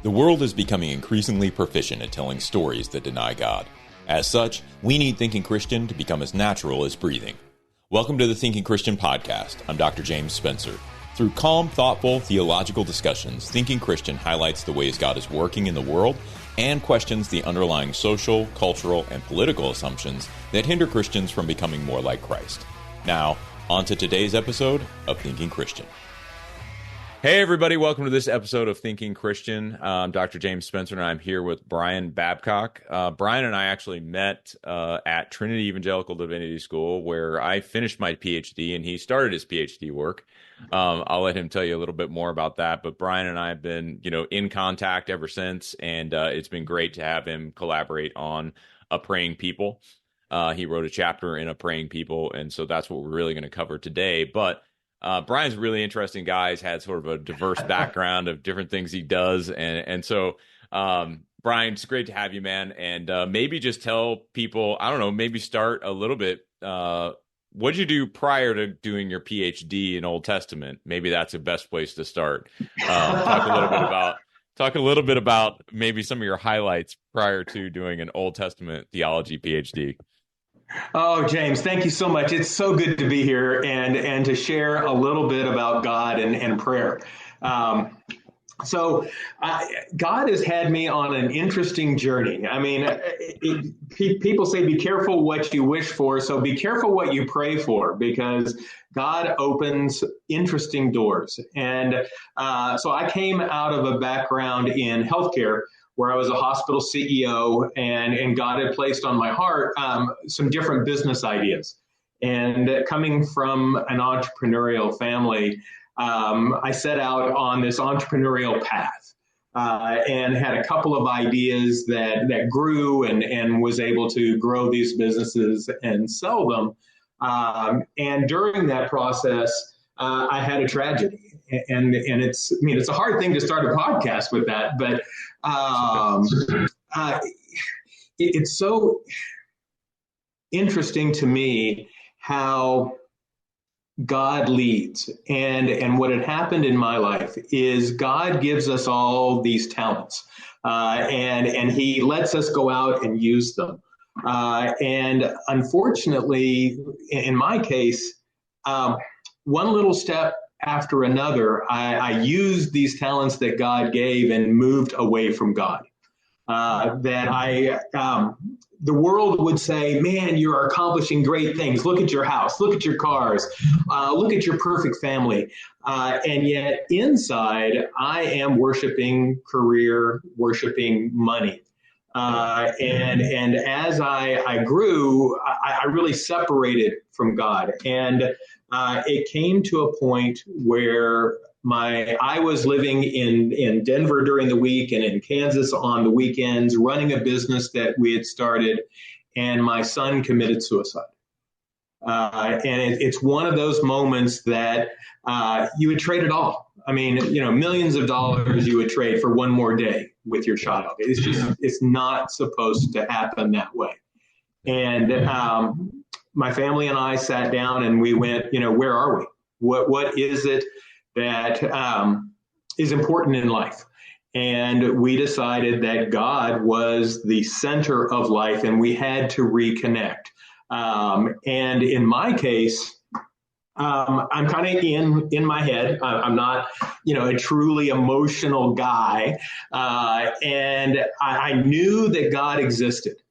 The world is becoming increasingly proficient at telling stories that deny God. As such, we need Thinking Christian to become as natural as breathing. Welcome to the Thinking Christian podcast. I'm Dr. James Spencer. Through calm, thoughtful, theological discussions, Thinking Christian highlights the ways God is working in the world and questions the underlying social, cultural, and political assumptions that hinder Christians from becoming more like Christ. Now, on to today's episode of Thinking Christian. Hey everybody, welcome to this episode of Thinking Christian. I'm Dr. James Spencer and I'm here with Bryan Babcock. Bryan and I actually met at Trinity Evangelical Divinity School where I finished my PhD and he started his PhD work. I'll let him tell you a little bit more about that, but Bryan and I have been, in contact ever since, and it's been great to have him collaborate on A Praying People. He wrote a chapter in A Praying People, and so that's what we're really going to cover today. But Bryan's a really interesting guy. He's had sort of a diverse background of different things he does. And so, Bryan, it's great to have you, man. And maybe just tell people, maybe start a little bit. What did you do prior to doing your PhD in Old Testament? Maybe that's the best place to start. Talk a little bit about maybe some of your highlights prior to doing an Old Testament theology PhD. Oh, James, thank you so much. It's so good to be here and to share a little bit about God and prayer. So God has had me on an interesting journey. I mean, people say, be careful what you wish for. So be careful what you pray for, because God opens interesting doors. And so I came out of a background in healthcare, where I was a hospital CEO, and God had placed on my heart some different business ideas. And coming from an entrepreneurial family, I set out on this entrepreneurial path and had a couple of ideas that grew and was able to grow these businesses and sell them. And during that process, I had a tragedy. And it's a hard thing to start a podcast with that, but it's so interesting to me how God leads. And what had happened in my life is God gives us all these talents, and he lets us go out and use them. And unfortunately, in my case, one little step after another, I used these talents that God gave and moved away from God. The world would say, man, you are accomplishing great things. Look at your house. Look at your cars. Look at your perfect family. And yet inside, I am worshiping career, worshiping money. And as I grew, I really separated from God. And it came to a point where I was living in Denver during the week and in Kansas on the weekends, running a business that we had started, and my son committed suicide. And it's one of those moments that you would trade it all. I mean, millions of dollars you would trade for one more day with your child. It's not supposed to happen that way. And my family and I sat down and we went, where are we? What is it that is important in life? And we decided that God was the center of life and we had to reconnect. And in my case, I'm kind of in my head. I'm not, a truly emotional guy. And I knew that God existed.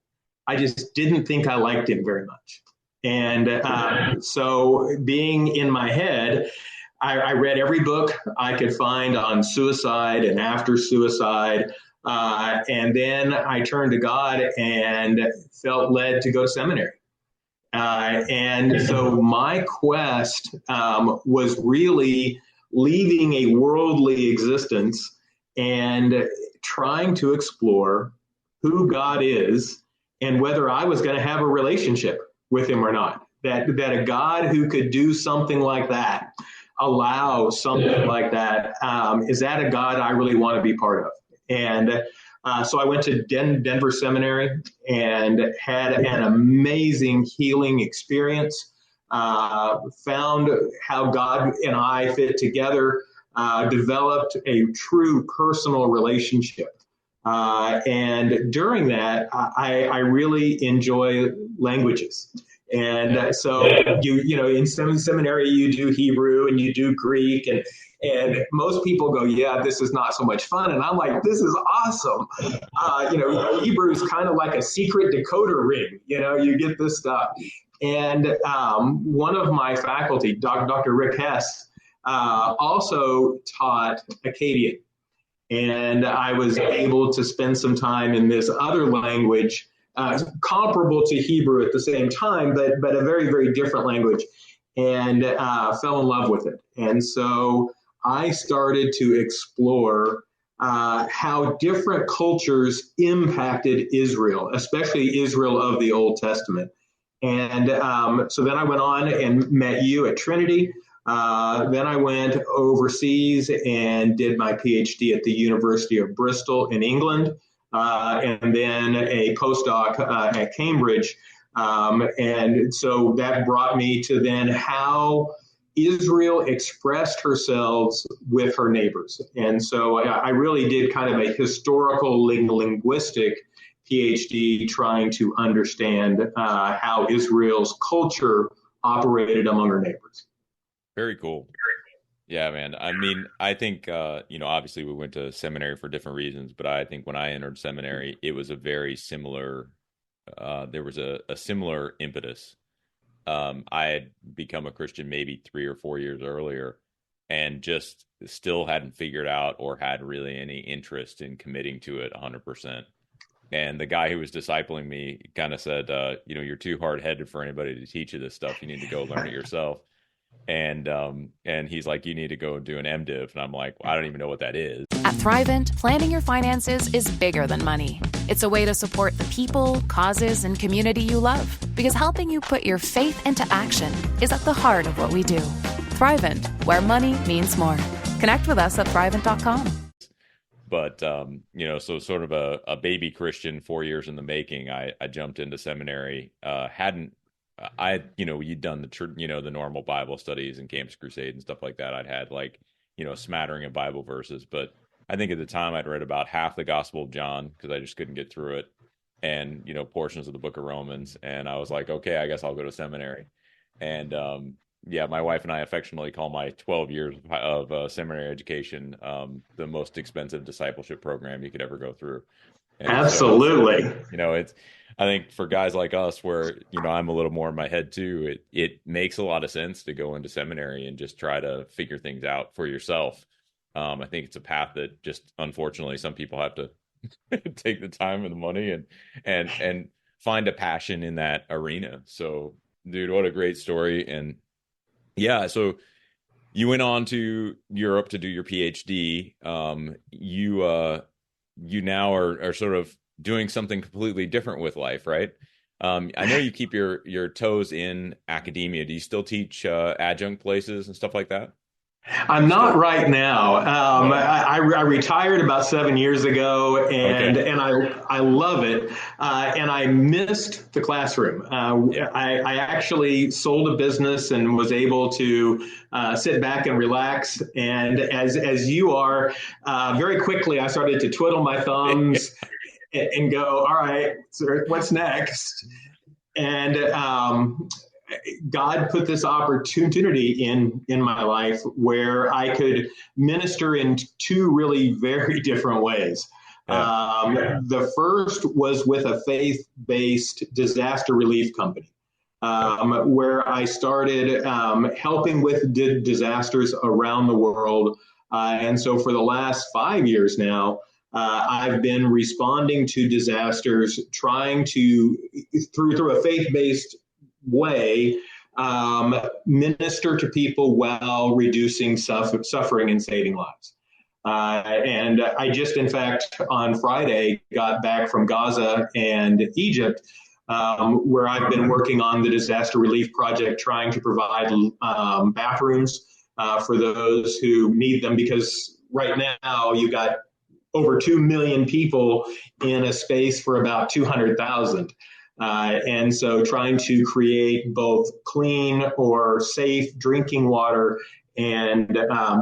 I just didn't think I liked him very much. And so being in my head, I read every book I could find on suicide and after suicide. And then I turned to God and felt led to go to seminary. And so my quest was really leaving a worldly existence and trying to explore who God is and whether I was going to have a relationship with him or not. That a God who could do something like that, allow something like that, is that a God I really want to be part of? And so I went to Denver Seminary and had an amazing healing experience, found how God and I fit together, developed a true personal relationship. And during that, I really enjoy languages. And so in seminary, you do Hebrew and you do Greek, and most people go, yeah, this is not so much fun. And I'm like, this is awesome. Hebrew is kind of like a secret decoder ring. You get this stuff. And one of my faculty, Dr. Rick Hess, also taught Akkadian. And I was able to spend some time in this other language, comparable to Hebrew at the same time, but a very, very different language, and fell in love with it. And so I started to explore how different cultures impacted Israel, especially Israel of the Old Testament. And so then I went on and met you at Trinity. Then I went overseas and did my PhD at the University of Bristol in England, and then a postdoc at Cambridge. And so that brought me to then how Israel expressed herself with her neighbors. And so I really did kind of a historical linguistic PhD trying to understand how Israel's culture operated among her neighbors. Very cool. Yeah, man. I mean, I think, obviously we went to seminary for different reasons, but I think when I entered seminary, it was a very similar, there was a similar impetus. I had become a Christian maybe 3 or 4 years earlier and just still hadn't figured out or had really any interest in committing to it 100%. And the guy who was discipling me kind of said, you're too hard-headed for anybody to teach you this stuff. You need to go learn it yourself. And he's like, you need to go do an MDiv. And I'm like, well, I don't even know what that is. At Thrivent, planning your finances is bigger than money. It's a way to support the people, causes, and community you love. Because helping you put your faith into action is at the heart of what we do. Thrivent, where money means more. Connect with us at Thrivent.com. But, so sort of a baby Christian, 4 years in the making, I jumped into seminary, you'd done the normal Bible studies and Campus Crusade and stuff like that. I'd had a smattering of Bible verses, but I think at the time I'd read about half the Gospel of John because I just couldn't get through it, and portions of the Book of Romans, and I was like, okay, I guess I'll go to seminary. And my wife and I affectionately call my 12 years of seminary education the most expensive discipleship program you could ever go through. And absolutely. So, I think for guys like us where, I'm a little more in my head too, it makes a lot of sense to go into seminary and just try to figure things out for yourself. I think it's a path that just, unfortunately, some people have to take the time and the money and find a passion in that arena. So, dude, what a great story. And yeah, so you went on to Europe to do your PhD. You now are sort of doing something completely different with life, right? I know you keep your toes in academia. Do you still teach adjunct places and stuff like that? I'm not right now. I retired about 7 years ago, and I love it. And I missed the classroom. I actually sold a business and was able to sit back and relax. And as you are, very quickly I started to twiddle my thumbs and go, all right, so what's next? And God put this opportunity in my life where I could minister in two really very different ways. The first was with a faith-based disaster relief company, where I started helping with disasters around the world. And so for the last 5 years now, I've been responding to disasters, trying to, through a faith-based way, minister to people while reducing suffering and saving lives. And I just, in fact, on Friday, got back from Gaza and Egypt, where I've been working on the disaster relief project, trying to provide bathrooms for those who need them, because right now you've got over 2 million people in a space for about 200,000. And so trying to create both clean or safe drinking water and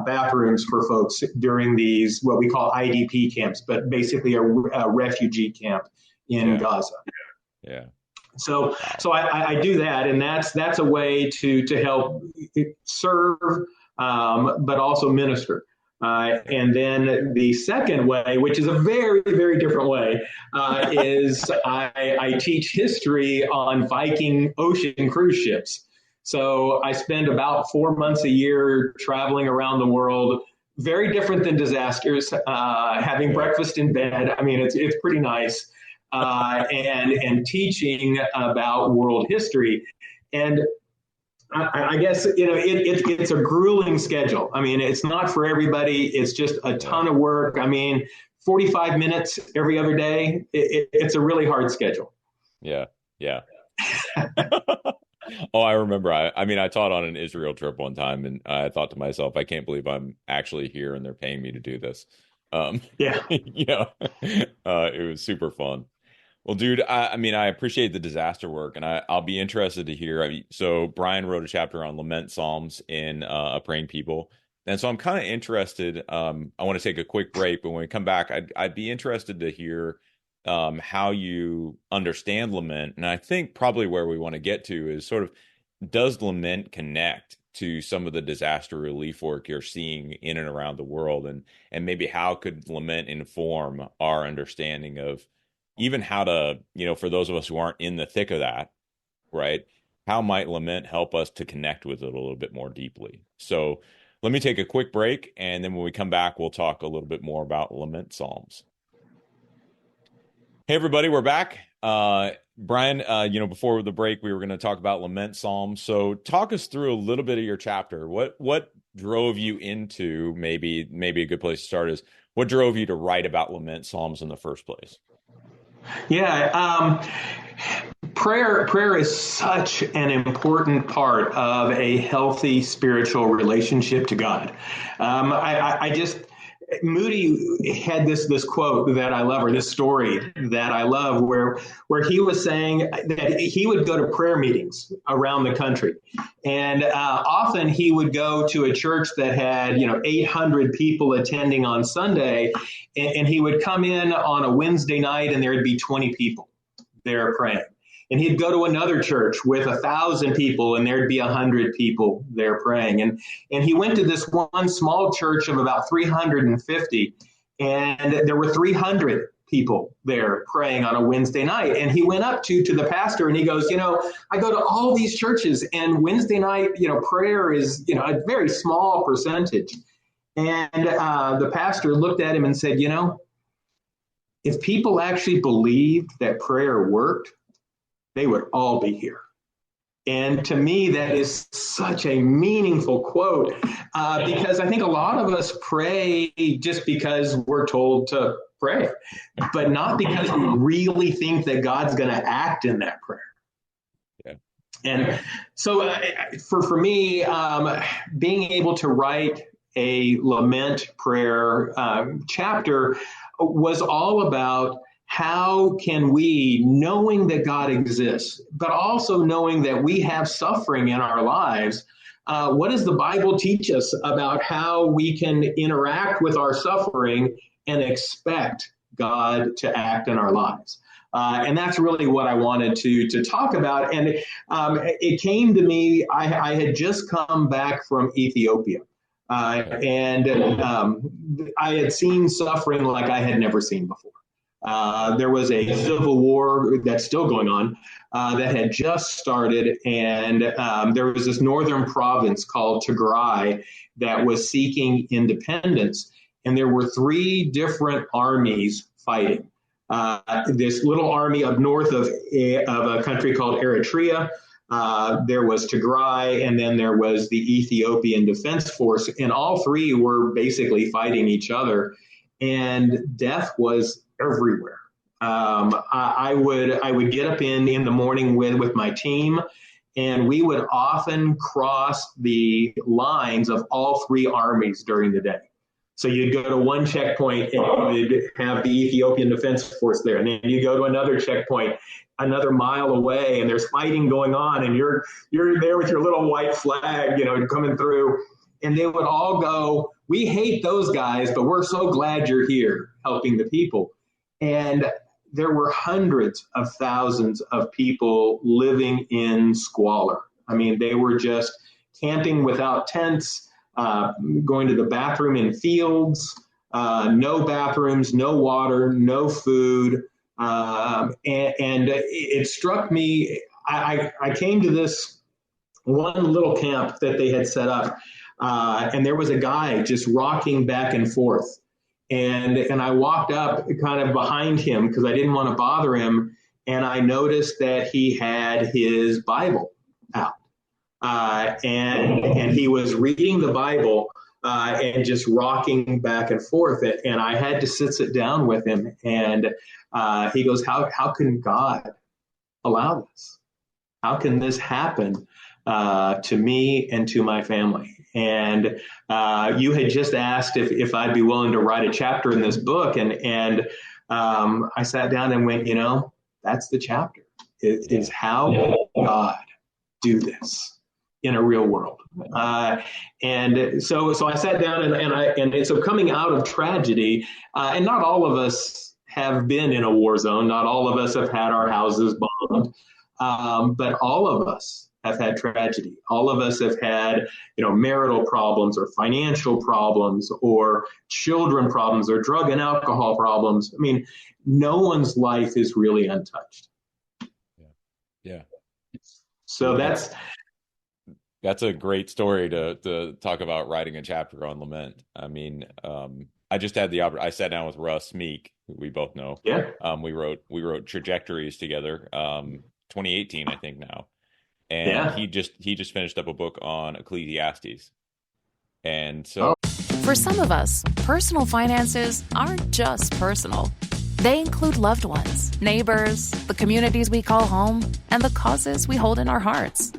bathrooms for folks during these, what we call IDP camps, but basically a refugee camp in Gaza. Yeah. So I do that, and that's a way to help serve, but also minister. And then the second way, which is a very, very different way, is I teach history on Viking ocean cruise ships. So I spend about 4 months a year traveling around the world, very different than disasters, having breakfast in bed. I mean, it's pretty nice, and teaching about world history. And I guess, it's a grueling schedule. I mean, it's not for everybody. It's just a ton of work. I mean, 45 minutes every other day. It's a really hard schedule. Yeah. Yeah. Oh, I remember. I taught on an Israel trip one time, and I thought to myself, I can't believe I'm actually here and they're paying me to do this. It was super fun. Well, dude, I appreciate the disaster work, and I'll be interested to hear. So Bryan wrote a chapter on lament psalms in A Praying People. And so I'm kind of interested. I want to take a quick break, but when we come back, I'd be interested to hear how you understand lament. And I think probably where we want to get to is sort of, does lament connect to some of the disaster relief work you're seeing in and around the world? And maybe how could lament inform our understanding of even how to, for those of us who aren't in the thick of that, right? How might lament help us to connect with it a little bit more deeply? So let me take a quick break. And then when we come back, we'll talk a little bit more about lament psalms. Hey, everybody, we're back. Bryan, before the break, we were going to talk about lament psalms. So talk us through a little bit of your chapter. What drove you into, maybe a good place to start is, what drove you to write about lament psalms in the first place? Yeah, prayer is such an important part of a healthy spiritual relationship to God. Moody had this quote that I love, or this story that I love, where he was saying that he would go to prayer meetings around the country, and often he would go to a church that had 800 people attending on Sunday, and he would come in on a Wednesday night and there'd be 20 people there praying. And he'd go to another church with 1,000 people, and there'd be 100 people there praying. And he went to this one small church of about 350, and there were 300 people there praying on a Wednesday night. And he went up to the pastor, and he goes, I go to all these churches, and Wednesday night, prayer is, a very small percentage. And the pastor looked at him and said, if people actually believed that prayer worked, they would all be here. And to me, that is such a meaningful quote, because I think a lot of us pray just because we're told to pray, but not because we really think that God's going to act in that prayer. Yeah. And so for me, being able to write a lament prayer chapter was all about, how can we, knowing that God exists, but also knowing that we have suffering in our lives, what does the Bible teach us about how we can interact with our suffering and expect God to act in our lives? And that's really what I wanted to talk about. And it came to me, I had just come back from Ethiopia. And I had seen suffering like I had never seen before. There was a civil war that's still going on that had just started, and there was this northern province called Tigray that was seeking independence, and there were 3 different armies fighting. This little army up north of a country called Eritrea, there was Tigray, and then there was the Ethiopian Defense Force, and all 3 were basically fighting each other, and death was everywhere. I would get up in the morning with my team, and we would often cross the lines of all 3 armies during the day. So you'd go to one checkpoint and you'd have the Ethiopian Defense Force there, and then you go to another checkpoint another mile away, and there's fighting going on, and you're there with your little white flag, coming through. And they would all go, we hate those guys, but we're so glad you're here helping the people. And there were hundreds of thousands of people living in squalor. I mean, they were just camping without tents, going to the bathroom in fields, no bathrooms, no water, no food. And it struck me, I came to this one little camp that they had set up, and there was a guy just rocking back and forth. And I walked up kind of behind him because I didn't want to bother him. And I noticed that he had his Bible out. And he was reading the Bible and just rocking back and forth. And I had to sit down with him. And he goes, how can God allow this? How can this happen to me and to my family? And you had just asked if I'd be willing to write a chapter in this book. And I sat down and went, that's the chapter. It is how God do this in a real world. And so I sat down and so coming out of tragedy, and not all of us have been in a war zone. Not all of us have had our houses bombed, but all of us have had tragedy. All of us have had, marital problems or financial problems or children problems or drug and alcohol problems. I mean, no one's life is really untouched. Yeah. So that's a great story to talk about writing a chapter on lament. I mean, I just had I sat down with Russ Meek, who we both know. Yeah. We wrote Trajectories together, 2018, I think now. And he just finished up a book on Ecclesiastes. And so for some of us, personal finances aren't just personal. They include loved ones, neighbors, the communities we call home, and the causes we hold in our hearts.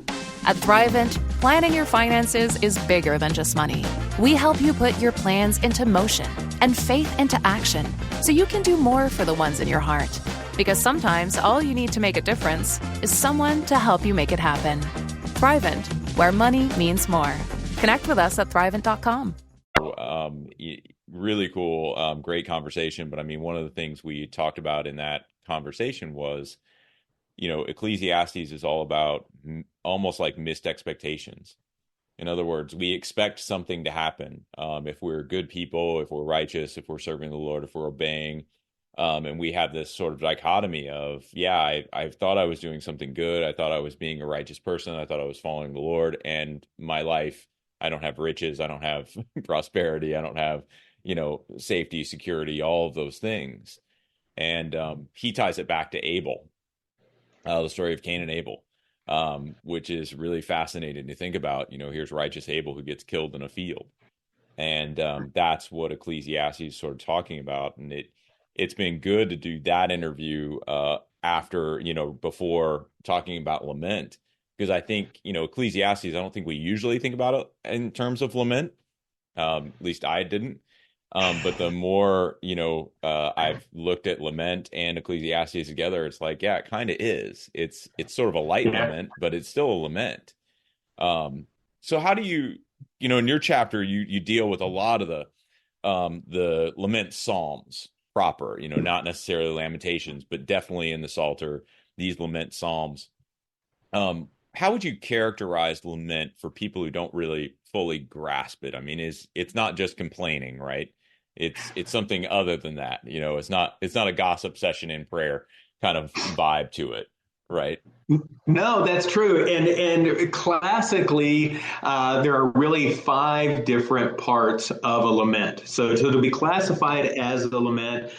At Thrivent, planning your finances is bigger than just money. We help you put your plans into motion and faith into action so you can do more for the ones in your heart. Because sometimes all you need to make a difference is someone to help you make it happen. Thrivent, where money means more. Connect with us at thrivent.com. Really cool, great conversation. But I mean, one of the things we talked about in that conversation was, Ecclesiastes is all about almost like missed expectations. In other words, we expect something to happen if we're good people, if we're righteous, if we're serving the Lord, if we're obeying. And we have this sort of dichotomy of, I thought I was doing something good. I thought I was being a righteous person. I thought I was following the Lord. And my life, I don't have riches. I don't have prosperity. I don't have, safety, security, all of those things. And he ties it back to Abel, the story of Cain and Abel, which is really fascinating to think about. Here's righteous Abel who gets killed in a field. And that's what Ecclesiastes is sort of talking about. And it's been good to do that interview after, before talking about lament, because I think, Ecclesiastes, I don't think we usually think about it in terms of lament. At least I didn't. But the more, I've looked at lament and Ecclesiastes together, it's like, it kind of is. It's sort of a light lament, but it's still a lament. So how do you, in your chapter, you deal with a lot of the lament psalms proper, not necessarily lamentations, but definitely in the Psalter, these lament psalms. How would you characterize lament for people who don't really fully grasp it? I mean, it's not just complaining, right? It's something other than that. It's not a gossip session in prayer kind of vibe to it, right? No, that's true. And classically, there are really 5 different parts of a lament. So to be classified as a lament,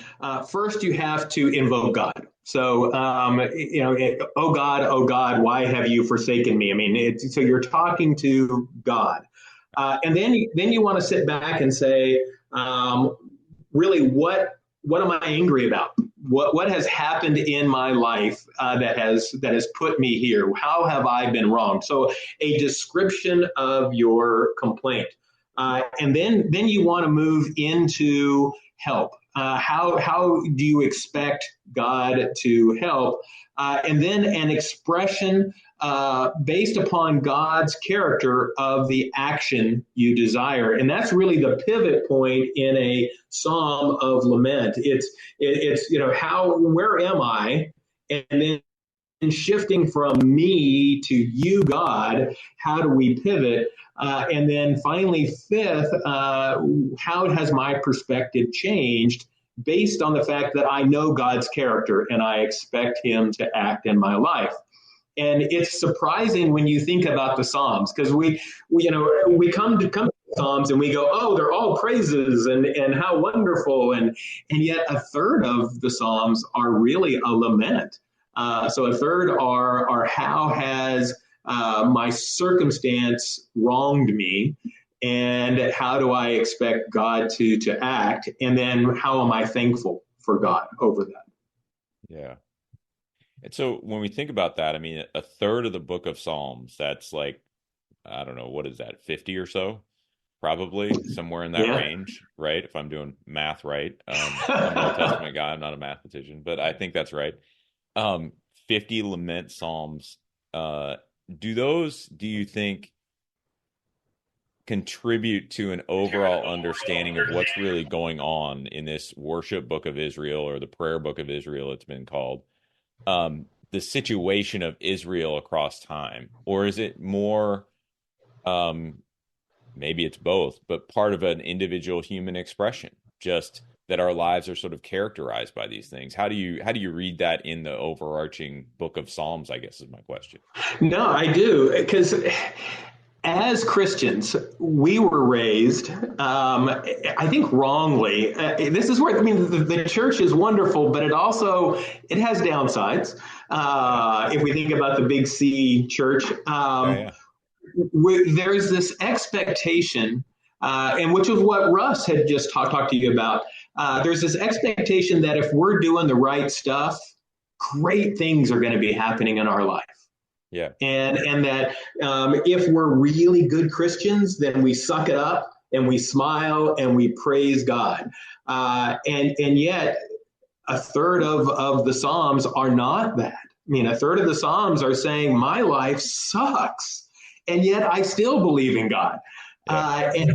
first you have to invoke God. So, oh God, why have you forsaken me? I mean, so you're talking to God. And then you want to sit back and say, really, what am I angry about? What has happened in my life that has put me here? How have I been wronged? So a description of your complaint. And then you want to move into help? How do you expect God to help? And then an expression based upon God's character of the action you desire. And that's really the pivot point in a psalm of lament. It's where am I? And then shifting from me to you, God, how do we pivot? And then finally, fifth, how has my perspective changed based on the fact that I know God's character and I expect him to act in my life? And it's surprising when you think about the Psalms, because we come to Psalms and we go, oh, they're all praises and how wonderful. And yet a third of the Psalms are really a lament. So a third are how has my circumstance wronged me, and how do I expect God to act? And then how am I thankful for God over that? Yeah. And so when we think about that, I mean, a third of the book of Psalms, that's like, I don't know, what is that, 50 or so? Probably somewhere in that range, right? If I'm doing math right. I'm an Old Testament guy, I'm not a mathematician, but I think that's right. 50 lament Psalms. Do you think contribute to an overall understanding of what's really going on in this worship book of Israel, or the prayer book of Israel, it's been called, the situation of Israel across time? Or is it more, maybe it's both, but part of an individual human expression, just that our lives are sort of characterized by these things? How do you read that in the overarching book of Psalms, I guess is my question. No, I do, because as Christians, we were raised, I think wrongly. This is where, I mean, the church is wonderful, but it has downsides. If we think about the big C church, there's this expectation, and which is what Russ had just talked to you about. There's this expectation that if we're doing the right stuff, great things are going to be happening in our life. Yeah. And that if we're really good Christians, then we suck it up and we smile and we praise God. And yet a third of the Psalms are not that. I mean, a third of the Psalms are saying my life sucks, and yet I still believe in God. And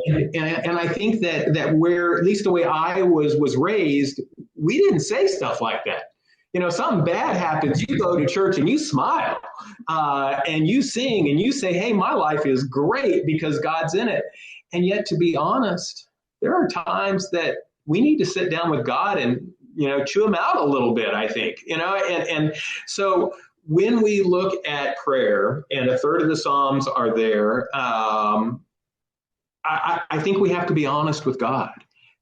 I think that where, at least the way I was raised, we didn't say stuff like that. You know, something bad happens, you go to church and you smile, and you sing and you say, hey, my life is great because God's in it. And yet, to be honest, there are times that we need to sit down with God and, chew him out a little bit, I think, and so when we look at prayer and a third of the Psalms are there, I think we have to be honest with God.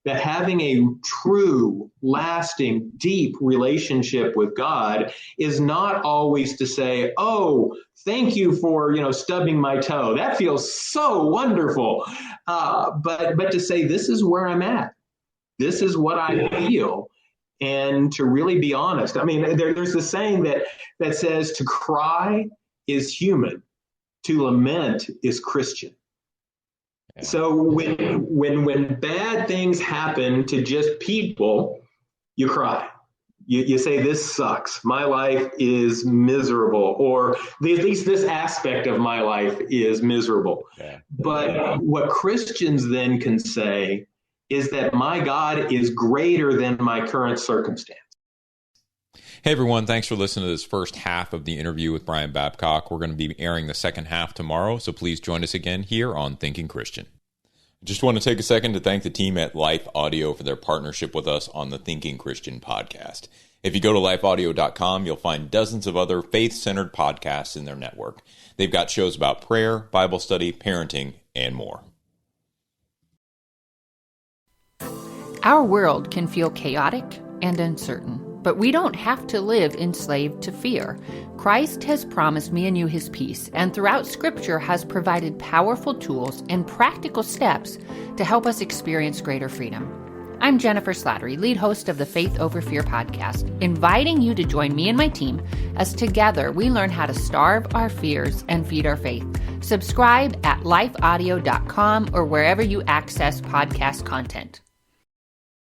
That having a true, lasting, deep relationship with God is not always to say, oh, thank you for, stubbing my toe. That feels so wonderful. But to say, this is where I'm at. This is what I feel. And to really be honest. I mean, there's this saying that says to cry is human. To lament is Christian. So when bad things happen to just people, you cry. You say, this sucks. My life is miserable, or at least this aspect of my life is miserable. Yeah. But what Christians then can say is that my God is greater than my current circumstance. Hey, everyone. Thanks for listening to this first half of the interview with Bryan Babcock. We're going to be airing the second half tomorrow, so please join us again here on Thinking Christian. Just want to take a second to thank the team at Life Audio for their partnership with us on the Thinking Christian podcast. If you go to lifeaudio.com, you'll find dozens of other faith-centered podcasts in their network. They've got shows about prayer, Bible study, parenting, and more. Our world can feel chaotic and uncertain, but we don't have to live enslaved to fear. Christ has promised me and you his peace, and throughout Scripture has provided powerful tools and practical steps to help us experience greater freedom. I'm Jennifer Slattery, lead host of the Faith Over Fear podcast, inviting you to join me and my team as together we learn how to starve our fears and feed our faith. Subscribe at lifeaudio.com or wherever you access podcast content.